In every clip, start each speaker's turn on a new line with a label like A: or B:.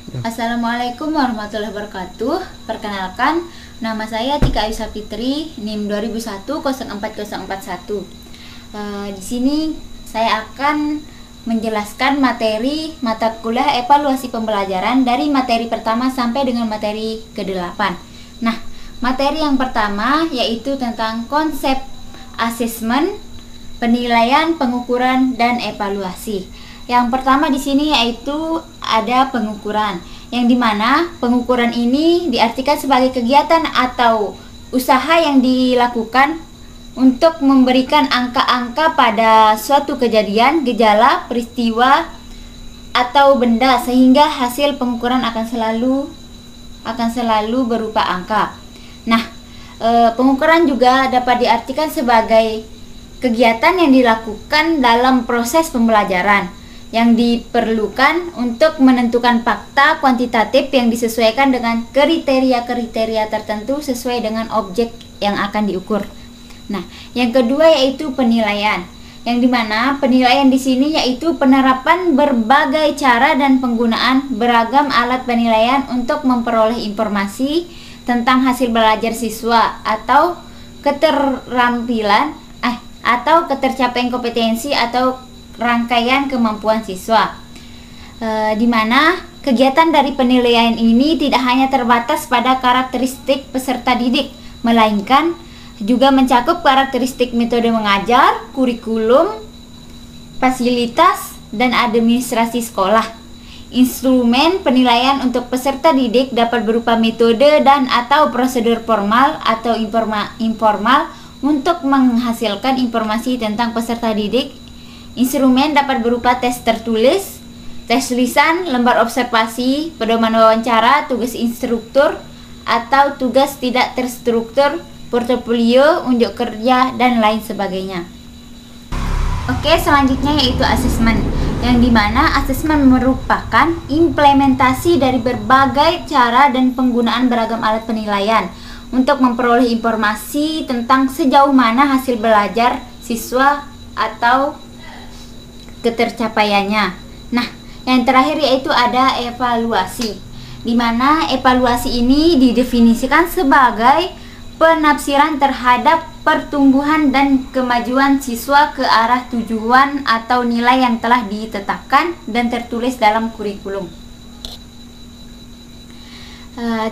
A: Assalamualaikum warahmatullahi wabarakatuh. Perkenalkan, nama saya Tika Ayusa Fitri, NIM 2001-04041. Di sini saya akan menjelaskan materi mata kuliah evaluasi pembelajaran dari materi pertama sampai dengan materi ke-8. Nah, materi yang pertama yaitu tentang konsep asesmen, penilaian, pengukuran, dan evaluasi. Yang pertama di sini yaitu ada pengukuran, yang dimana pengukuran ini diartikan sebagai kegiatan atau usaha yang dilakukan untuk memberikan angka-angka pada suatu kejadian, gejala, peristiwa, atau benda, sehingga hasil pengukuran akan selalu berupa angka. Nah, pengukuran juga dapat diartikan sebagai kegiatan yang dilakukan dalam proses pembelajaran yang diperlukan untuk menentukan fakta kuantitatif yang disesuaikan dengan kriteria-kriteria tertentu sesuai dengan objek yang akan diukur. Nah, yang kedua yaitu penilaian, yang dimana penilaian di sini yaitu penerapan berbagai cara dan penggunaan beragam alat penilaian untuk memperoleh informasi tentang hasil belajar siswa atau keterampilan atau ketercapaian kompetensi atau rangkaian kemampuan siswa, di mana kegiatan dari penilaian ini tidak hanya terbatas pada karakteristik peserta didik, melainkan juga mencakup karakteristik metode mengajar, kurikulum, fasilitas, dan administrasi sekolah. Instrumen penilaian untuk peserta didik dapat berupa metode dan atau prosedur formal atau informal untuk menghasilkan informasi tentang peserta didik. Instrumen dapat berupa tes tertulis, tes lisan, lembar observasi, pedoman wawancara, tugas instruktur, atau tugas tidak terstruktur, portofolio, unjuk kerja, dan lain sebagainya. Oke, selanjutnya yaitu asesmen, yang dimana asesmen merupakan implementasi dari berbagai cara dan penggunaan beragam alat penilaian untuk memperoleh informasi tentang sejauh mana hasil belajar siswa atau ketercapaiannya. Nah, yang terakhir yaitu ada evaluasi, di mana evaluasi ini didefinisikan sebagai penafsiran terhadap pertumbuhan dan kemajuan siswa ke arah tujuan atau nilai yang telah ditetapkan dan tertulis dalam kurikulum.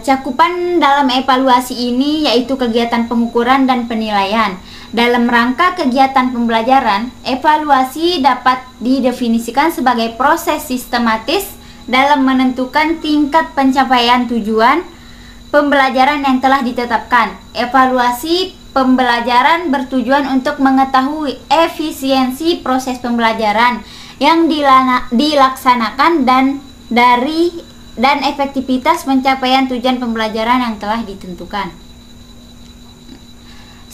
A: Cakupan dalam evaluasi ini yaitu kegiatan pengukuran dan penilaian. Dalam rangka kegiatan pembelajaran, evaluasi dapat didefinisikan sebagai proses sistematis dalam menentukan tingkat pencapaian tujuan pembelajaran yang telah ditetapkan. Evaluasi pembelajaran bertujuan untuk mengetahui efisiensi proses pembelajaran yang dilaksanakan dan efektivitas pencapaian tujuan pembelajaran yang telah ditentukan.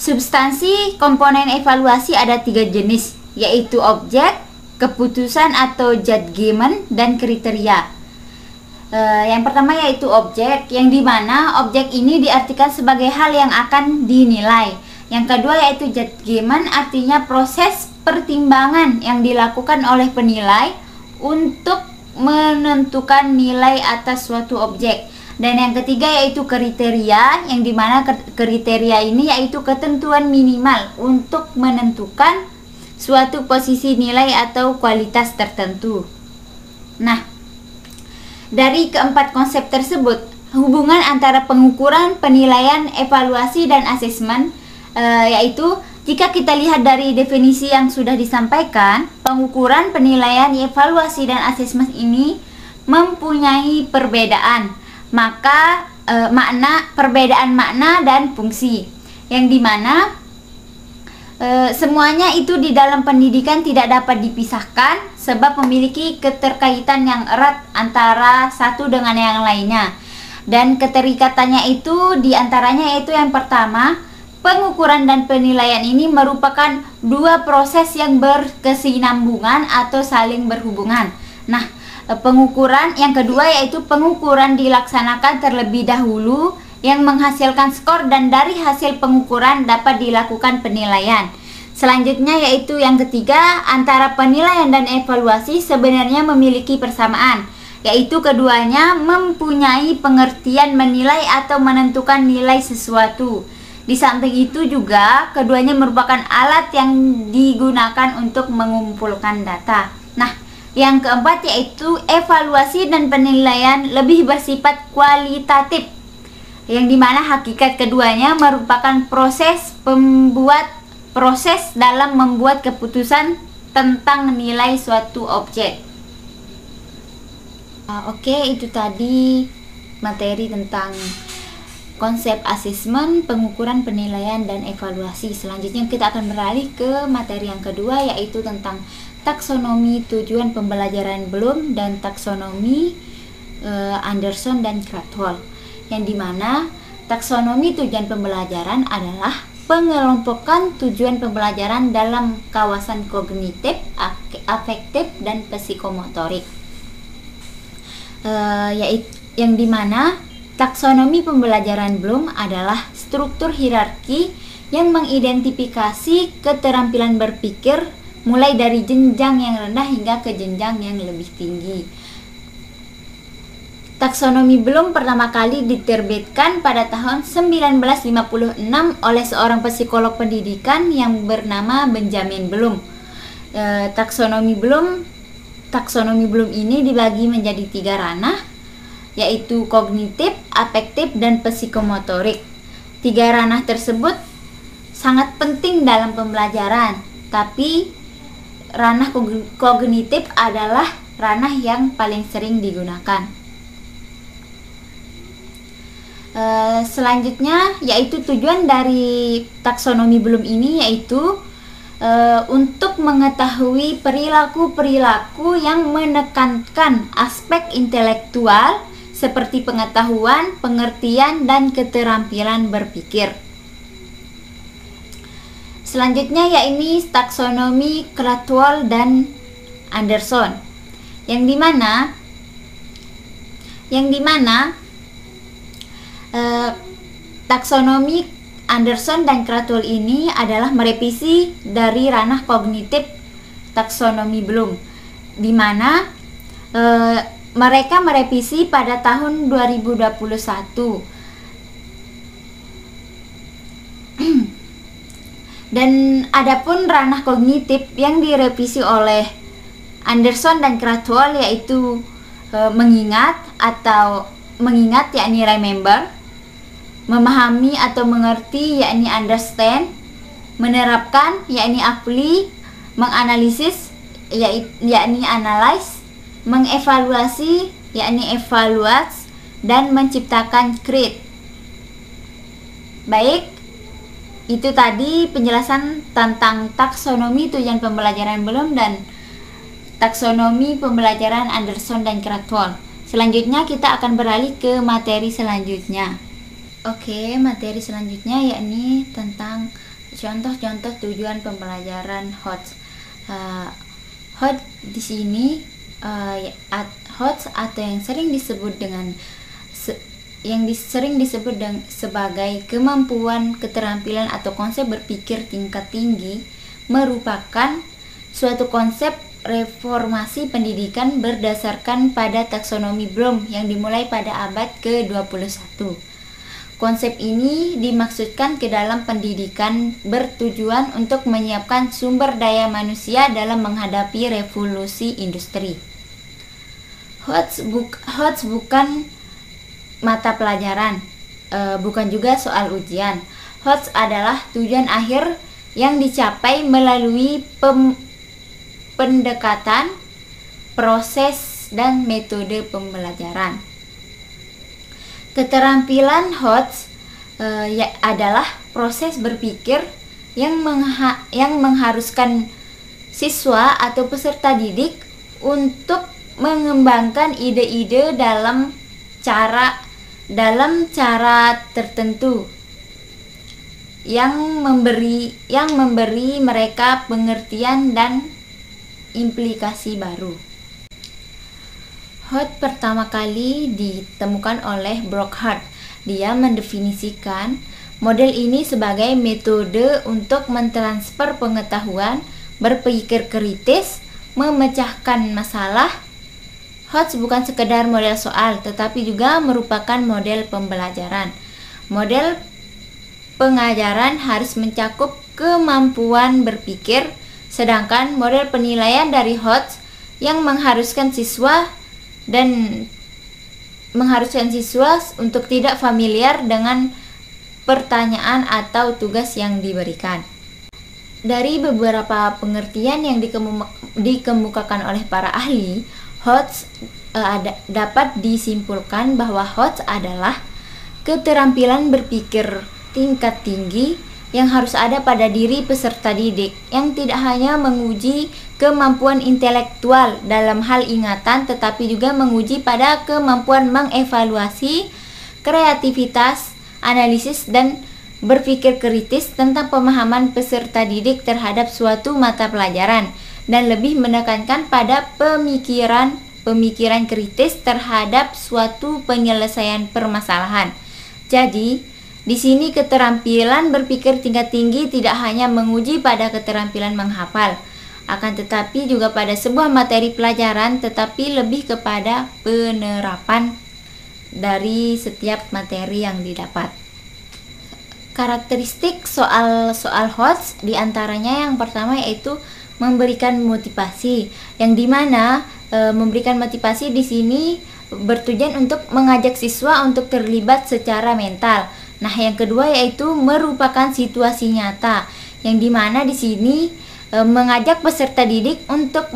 A: Substansi komponen evaluasi ada 3 jenis, yaitu objek, keputusan atau judgment, dan kriteria. Yang pertama yaitu objek, yang dimana objek ini diartikan sebagai hal yang akan dinilai. Yang kedua yaitu judgment, artinya proses pertimbangan yang dilakukan oleh penilai untuk menentukan nilai atas suatu objek. Dan yang ketiga yaitu kriteria, yang dimana kriteria ini yaitu ketentuan minimal untuk menentukan suatu posisi nilai atau kualitas tertentu. Nah, dari keempat konsep tersebut, hubungan antara pengukuran, penilaian, evaluasi, dan asesmen yaitu jika kita lihat dari definisi yang sudah disampaikan, pengukuran, penilaian, evaluasi, dan asesmen ini mempunyai perbedaan. Maka perbedaan makna dan fungsi, yang dimana semuanya itu di dalam pendidikan tidak dapat dipisahkan sebab memiliki keterkaitan yang erat antara satu dengan yang lainnya. Dan keterikatannya itu diantaranya yaitu yang pertama, pengukuran dan penilaian ini merupakan dua proses yang berkesinambungan atau saling berhubungan. Nah, pengukuran yang kedua yaitu pengukuran dilaksanakan terlebih dahulu yang menghasilkan skor, dan dari hasil pengukuran dapat dilakukan penilaian. Selanjutnya yaitu yang ketiga, antara penilaian dan evaluasi sebenarnya memiliki persamaan, yaitu keduanya mempunyai pengertian menilai atau menentukan nilai sesuatu. Di samping itu juga keduanya merupakan alat yang digunakan untuk mengumpulkan data. Nah, yang keempat yaitu evaluasi dan penilaian lebih bersifat kualitatif, yang dimana hakikat keduanya merupakan proses dalam membuat keputusan tentang nilai suatu objek. Oke, itu tadi materi tentang konsep asesmen, pengukuran, penilaian, dan evaluasi. Selanjutnya kita akan beralih ke materi yang kedua, yaitu tentang taksonomi tujuan pembelajaran Bloom dan taksonomi Anderson dan Krathwohl, yang dimana taksonomi tujuan pembelajaran adalah pengelompokan tujuan pembelajaran dalam kawasan kognitif, afektif, dan psikomotorik. Yaitu yang dimana taksonomi pembelajaran Bloom adalah struktur hierarki yang mengidentifikasi keterampilan berpikir mulai dari jenjang yang rendah hingga ke jenjang yang lebih tinggi. Taksonomi Bloom pertama kali diterbitkan pada tahun 1956 oleh seorang psikolog pendidikan yang bernama Benjamin Bloom. Taksonomi Bloom ini dibagi menjadi 3 ranah, yaitu kognitif, afektif, dan psikomotorik. 3 ranah tersebut sangat penting dalam pembelajaran, tapi ranah kognitif adalah ranah yang paling sering digunakan. Selanjutnya yaitu tujuan dari taksonomi Bloom ini yaitu untuk mengetahui perilaku-perilaku yang menekankan aspek intelektual seperti pengetahuan, pengertian, dan keterampilan berpikir. Selanjutnya yaitu taksonomi Krathwohl dan Anderson, yang dimana taksonomi Anderson dan Krathwohl ini adalah merevisi dari ranah kognitif taksonomi Bloom, di mana mereka merevisi pada tahun 2021. Dan adapun ranah kognitif yang direvisi oleh Anderson dan Krathwohl yaitu mengingat yakni remember, memahami atau mengerti yakni understand, menerapkan yakni apply, menganalisis yakni analyze, mengevaluasi yakni evaluate, dan menciptakan create. Baik, itu tadi penjelasan tentang taksonomi tujuan pembelajaran Bloom dan taksonomi pembelajaran Anderson dan Krathwohl. Selanjutnya kita akan beralih ke materi selanjutnya. Oke, materi selanjutnya yakni tentang contoh-contoh tujuan pembelajaran HOTS. HOTS di sini HOTS atau yang sering disebut sebagai kemampuan, keterampilan, atau konsep berpikir tingkat tinggi merupakan suatu konsep reformasi pendidikan berdasarkan pada taksonomi Bloom yang dimulai pada abad ke-21. Konsep ini dimaksudkan ke dalam pendidikan bertujuan untuk menyiapkan sumber daya manusia dalam menghadapi revolusi industri. HOTS bukan mata pelajaran, bukan juga soal ujian. HOTS adalah tujuan akhir yang dicapai melalui pendekatan, proses, dan metode pembelajaran. Keterampilan HOTS adalah proses berpikir yang mengharuskan siswa atau peserta didik untuk mengembangkan ide-ide dalam cara tertentu yang memberi mereka pengertian dan implikasi baru. HOTS pertama kali ditemukan oleh Brockhart. Dia mendefinisikan model ini sebagai metode untuk mentransfer pengetahuan, berpikir kritis, memecahkan masalah. HOTS bukan sekedar model soal, tetapi juga merupakan model pembelajaran. Model pengajaran harus mencakup kemampuan berpikir, sedangkan model penilaian dari HOTS yang mengharuskan siswa untuk tidak familiar dengan pertanyaan atau tugas yang diberikan. Dari beberapa pengertian yang dikemukakan oleh para ahli, HOTS dapat disimpulkan bahwa HOTS adalah keterampilan berpikir tingkat tinggi yang harus ada pada diri peserta didik, yang tidak hanya menguji kemampuan intelektual dalam hal ingatan, tetapi juga menguji pada kemampuan mengevaluasi, kreativitas, analisis, dan berpikir kritis tentang pemahaman peserta didik terhadap suatu mata pelajaran, dan lebih menekankan pada pemikiran kritis terhadap suatu penyelesaian permasalahan. Jadi, di sini keterampilan berpikir tingkat tinggi tidak hanya menguji pada keterampilan menghafal, akan tetapi juga pada sebuah materi pelajaran, tetapi lebih kepada penerapan dari setiap materi yang didapat. Karakteristik soal HOTS diantaranya yang pertama yaitu memberikan motivasi, yang dimana memberikan motivasi di sini bertujuan untuk mengajak siswa untuk terlibat secara mental. Nah, yang kedua yaitu merupakan situasi nyata, yang dimana di sini mengajak peserta didik untuk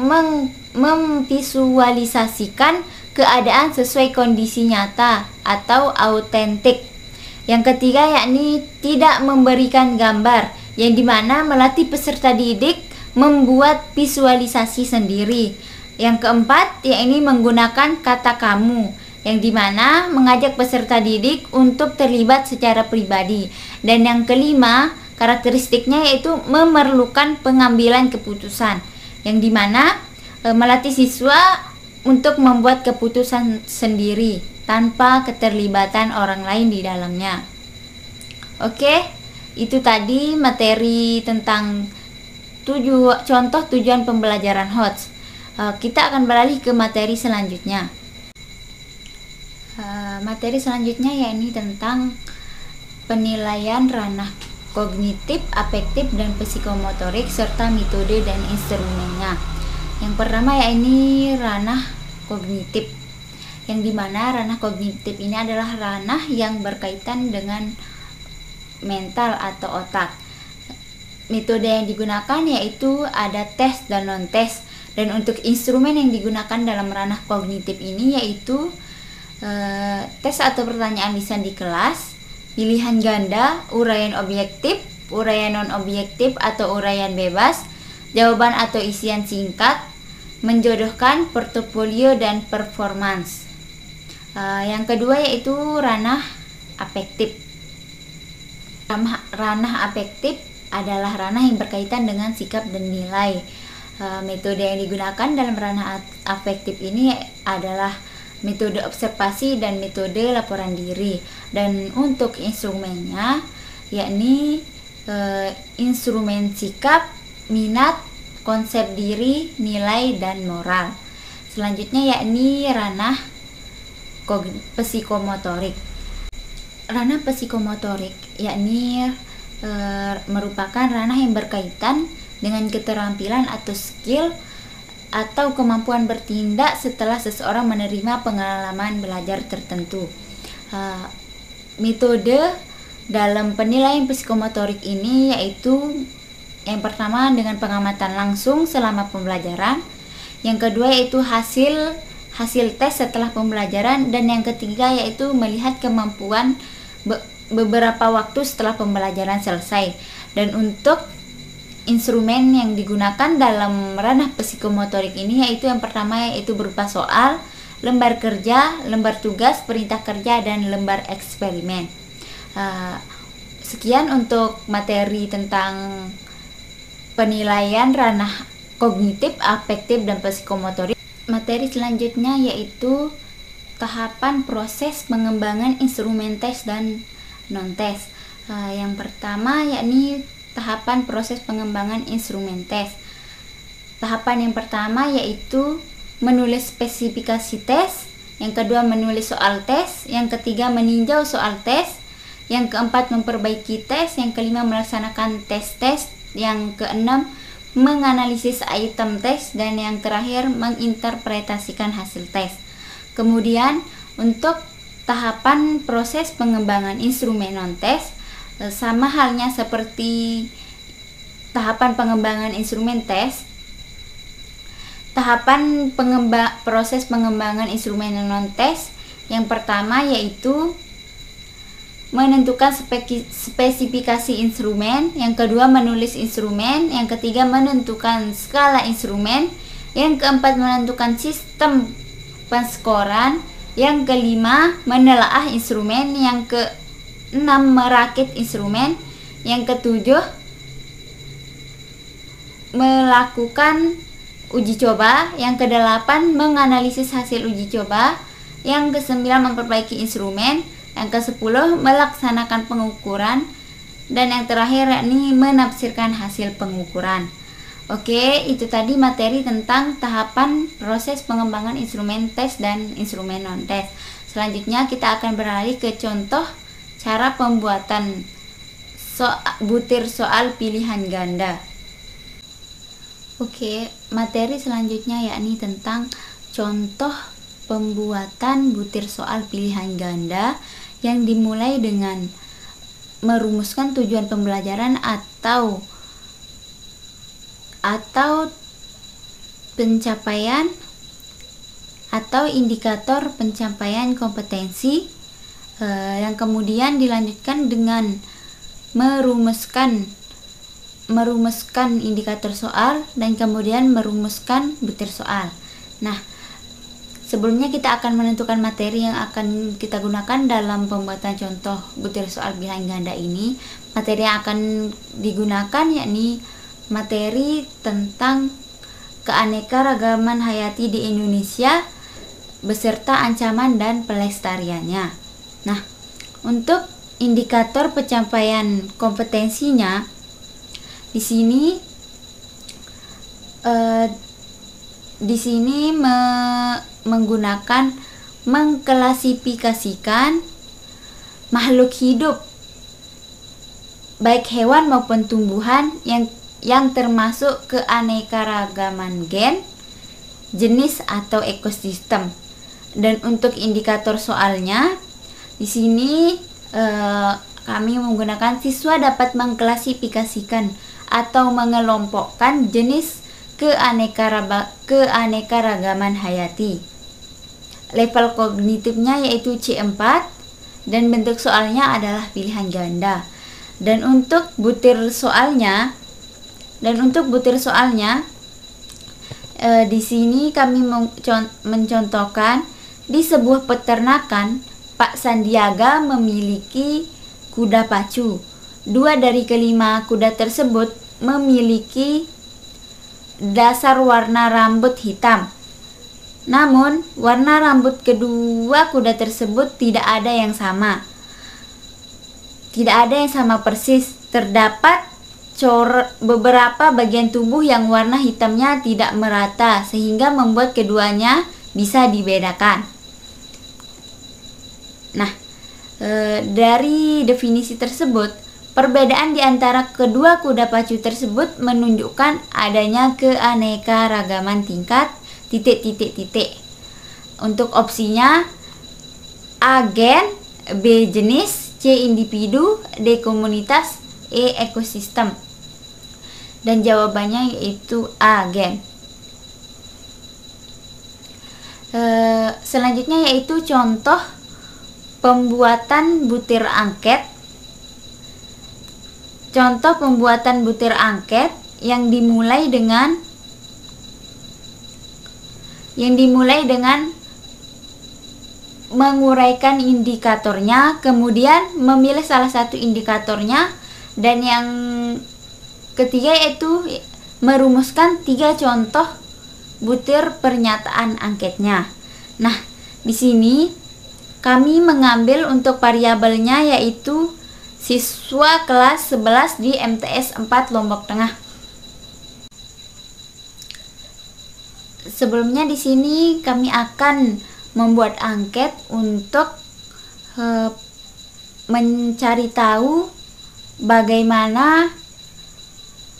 A: memvisualisasikan keadaan sesuai kondisi nyata atau autentik. Yang ketiga yakni tidak memberikan gambar, yang dimana melatih peserta didik membuat visualisasi sendiri. Yang keempat yakni menggunakan kata kamu, yang dimana mengajak peserta didik untuk terlibat secara pribadi. Dan yang kelima karakteristiknya yaitu memerlukan pengambilan keputusan, yang dimana melatih siswa untuk membuat keputusan sendiri tanpa keterlibatan orang lain di dalamnya. Oke, itu tadi materi tentang contoh tujuan pembelajaran HOTS. Kita akan beralih ke materi selanjutnya. Materi selanjutnya yakni tentang penilaian ranah kognitif, afektif, dan psikomotorik serta metode dan instrumennya. Yang pertama yakni ranah kognitif, yang dimana ranah kognitif ini adalah ranah yang berkaitan dengan mental atau otak. Metode yang digunakan yaitu ada tes dan non-tes, dan untuk instrumen yang digunakan dalam ranah kognitif ini yaitu tes atau pertanyaan lisan di kelas, pilihan ganda, uraian objektif, uraian non-objektif atau uraian bebas, jawaban atau isian singkat, menjodohkan, portofolio, dan performance. Yang kedua yaitu ranah afektif. Ranah afektif adalah ranah yang berkaitan dengan sikap dan nilai. Metode yang digunakan dalam ranah afektif ini adalah metode observasi dan metode laporan diri. Dan untuk instrumennya yakni instrumen sikap, minat, konsep diri, nilai, dan moral. Selanjutnya yakni ranah psikomotorik. Ranah psikomotorik yakni merupakan ranah yang berkaitan dengan keterampilan atau skill atau kemampuan bertindak setelah seseorang menerima pengalaman belajar tertentu. Metode dalam penilaian psikomotorik ini yaitu yang pertama dengan pengamatan langsung selama pembelajaran, yang kedua yaitu hasil tes setelah pembelajaran, dan yang ketiga yaitu melihat kemampuan beberapa waktu setelah pembelajaran selesai. Dan untuk instrumen yang digunakan dalam ranah psikomotorik ini yaitu yang pertama yaitu berupa soal, lembar kerja, lembar tugas, perintah kerja, dan lembar eksperimen. Sekian untuk materi tentang penilaian ranah kognitif, afektif, dan psikomotorik. Materi selanjutnya yaitu tahapan proses pengembangan instrumen tes dan non-tes. Yang pertama yakni tahapan proses pengembangan instrumen tes. Tahapan yang pertama yaitu menulis spesifikasi tes, yang kedua menulis soal tes, yang ketiga meninjau soal tes, yang keempat memperbaiki tes, yang kelima melaksanakan tes-tes, yang keenam menganalisis item tes, dan yang terakhir menginterpretasikan hasil tes. Kemudian untuk tahapan proses pengembangan instrumen non-tes, sama halnya seperti tahapan pengembangan instrumen tes. Tahapan proses pengembangan instrumen non-tes yang pertama yaitu menentukan spesifikasi instrumen, yang kedua menulis instrumen, yang ketiga menentukan skala instrumen, yang keempat menentukan sistem penskoran, yang kelima menelaah instrumen, yang keenam merakit instrumen, yang ketujuh melakukan uji coba, yang kedelapan menganalisis hasil uji coba, yang kesembilan memperbaiki instrumen, yang kesepuluh melaksanakan pengukuran, dan yang terakhir yakni menafsirkan hasil pengukuran. Oke, itu tadi materi tentang tahapan proses pengembangan instrumen tes dan instrumen non-tes. Selanjutnya kita akan beralih ke contoh cara pembuatan butir soal pilihan ganda. Oke, materi selanjutnya yakni tentang contoh pembuatan butir soal pilihan ganda yang dimulai dengan merumuskan tujuan pembelajaran atau pencapaian atau indikator pencapaian kompetensi, yang kemudian dilanjutkan dengan merumuskan indikator soal dan kemudian merumuskan butir soal. Nah, sebelumnya kita akan menentukan materi yang akan kita gunakan dalam pembuatan contoh butir soal pilihan ganda ini. Materi yang akan digunakan yakni materi tentang keanekaragaman hayati di Indonesia beserta ancaman dan pelestariannya. Nah, untuk indikator pencapaian kompetensinya di sini menggunakan mengklasifikasikan makhluk hidup baik hewan maupun tumbuhan yang termasuk keanekaragaman gen, jenis atau ekosistem. Dan untuk indikator soalnya di sini kami menggunakan siswa dapat mengklasifikasikan atau mengelompokkan jenis keanekaragaman hayati. Level kognitifnya yaitu C4 dan bentuk soalnya adalah pilihan ganda. Dan untuk butir soalnya di sini kami mencontohkan di sebuah peternakan Pak Sandiaga memiliki kuda pacu. 2 dari kelima kuda tersebut memiliki dasar warna rambut hitam. Namun, warna rambut kedua kuda tersebut tidak ada yang sama. Tidak ada yang sama persis. Terdapat beberapa bagian tubuh yang warna hitamnya tidak merata sehingga membuat keduanya bisa dibedakan. Nah, dari definisi tersebut, perbedaan di antara kedua kuda pacu tersebut menunjukkan adanya keanekaragaman tingkat ... Untuk opsinya A gen, B jenis, C individu, D komunitas, E ekosistem. Dan jawabannya yaitu A gen. Selanjutnya yaitu contoh pembuatan butir angket. Contoh pembuatan butir angket yang dimulai dengan menguraikan indikatornya, kemudian memilih salah satu indikatornya, dan yang ketiga yaitu merumuskan 3 contoh butir pernyataan angketnya. Nah, di sini kami mengambil untuk variabelnya yaitu siswa kelas 11 di MTS 4 Lombok Tengah. Sebelumnya di sini kami akan membuat angket untuk mencari tahu bagaimana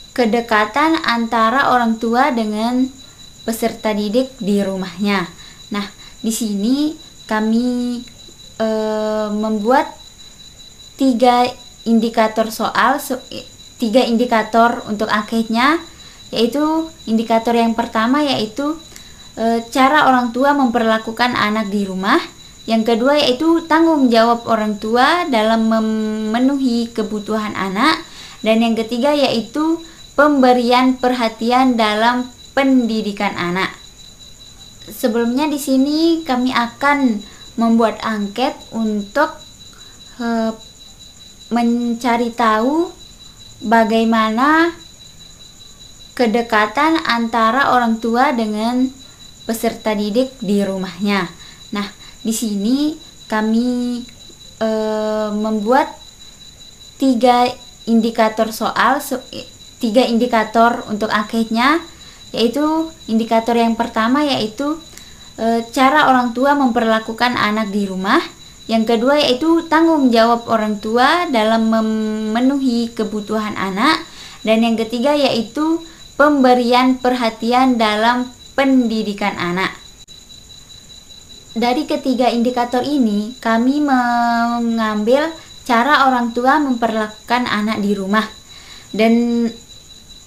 A: kedekatan antara orang tua dengan peserta didik di rumahnya. Nah, di sini kami membuat 3 indikator soal, 3 indikator untuk anketnya, yaitu indikator yang pertama yaitu cara orang tua memperlakukan anak di rumah. Yang kedua yaitu tanggung jawab orang tua dalam memenuhi kebutuhan anak. Dan yang ketiga yaitu pemberian perhatian dalam pendidikan anak. Sebelumnya di sini kami akan membuat angket untuk mencari tahu bagaimana kedekatan antara orang tua dengan peserta didik di rumahnya. Nah, di sini kami membuat 3 indikator soal, 3 indikator untuk anketnya, yaitu indikator yang pertama yaitu cara orang tua memperlakukan anak di rumah. Yang kedua yaitu tanggung jawab orang tua dalam memenuhi kebutuhan anak. Dan yang ketiga yaitu pemberian perhatian dalam pendidikan anak. Dari ketiga indikator ini, kami mengambil cara orang tua memperlakukan anak di rumah. Dan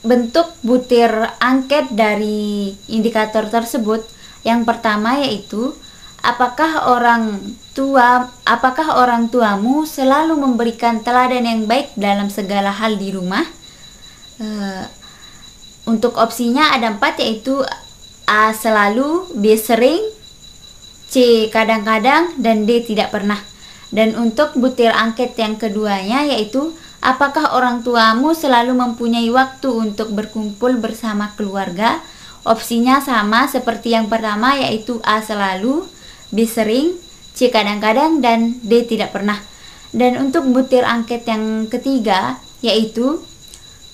A: bentuk butir angket dari indikator tersebut, yang pertama yaitu apakah orang tuamu selalu memberikan teladan yang baik dalam segala hal di rumah? Untuk opsinya ada 4, yaitu A selalu, B sering, C kadang-kadang, dan D tidak pernah. Dan untuk butir angket yang keduanya yaitu apakah orang tuamu selalu mempunyai waktu untuk berkumpul bersama keluarga? Opsinya sama seperti yang pertama yaitu A selalu, B sering, C kadang-kadang, dan D tidak pernah. Dan untuk butir angket yang ketiga yaitu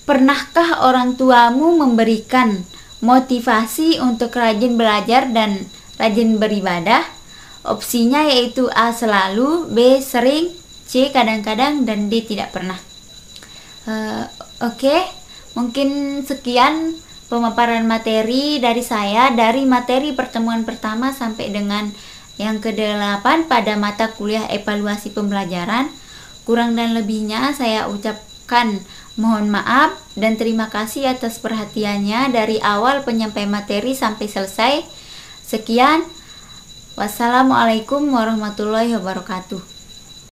A: pernahkah orang tuamu memberikan motivasi untuk rajin belajar dan rajin beribadah? Opsinya yaitu A selalu, B sering, C kadang-kadang, dan D tidak pernah. Oke, mungkin sekian pemaparan materi dari saya dari materi pertemuan pertama sampai dengan yang ke-8 pada mata kuliah evaluasi pembelajaran. Kurang dan lebihnya saya ucapkan mohon maaf dan terima kasih atas perhatiannya dari awal penyampaian materi sampai selesai. Sekian, wassalamualaikum warahmatullahi wabarakatuh.